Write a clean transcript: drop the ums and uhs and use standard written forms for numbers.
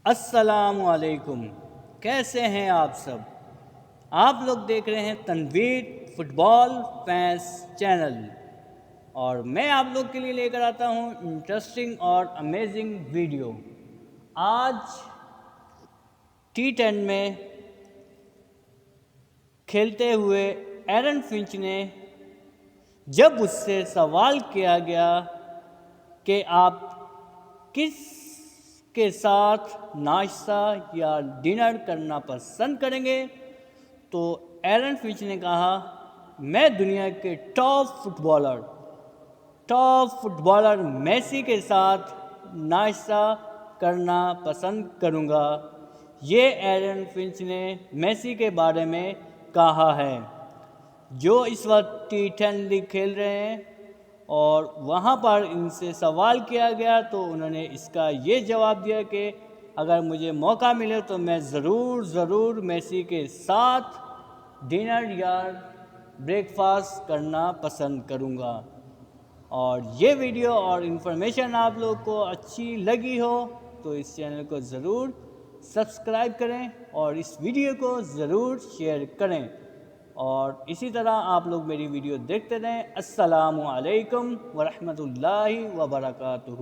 السلام علیکم، کیسے ہیں آپ سب؟ آپ لوگ دیکھ رہے ہیں تنویر فٹ بال فینس چینل، اور میں آپ لوگ کے لیے لے کر آتا ہوں انٹرسٹنگ اور امیزنگ ویڈیو۔ آج T10 میں کھیلتے ہوئے ایرن فنچ نے جب اس سے سوال کیا گیا کہ آپ کس کے ساتھ ناشتہ یا ڈنر کرنا پسند کریں گے، تو ایرن فنچ نے کہا میں دنیا کے ٹاپ فٹ بالر میسی کے ساتھ ناشتہ کرنا پسند کروں گا۔ یہ ایرن فنچ نے میسی کے بارے میں کہا ہے، جو اس وقت T10 لیگ کھیل رہے ہیں، اور وہاں پر ان سے سوال کیا گیا تو انہوں نے اس کا یہ جواب دیا کہ اگر مجھے موقع ملے تو میں ضرور میسی کے ساتھ ڈنر یا بریک فاسٹ کرنا پسند کروں گا۔ اور یہ ویڈیو اور انفارمیشن آپ لوگ کو اچھی لگی ہو تو اس چینل کو ضرور سبسکرائب کریں اور اس ویڈیو کو ضرور شیئر کریں، اور اسی طرح آپ لوگ میری ویڈیو دیکھتے رہیں۔ السلام علیکم ورحمۃ اللہ وبرکاتہ۔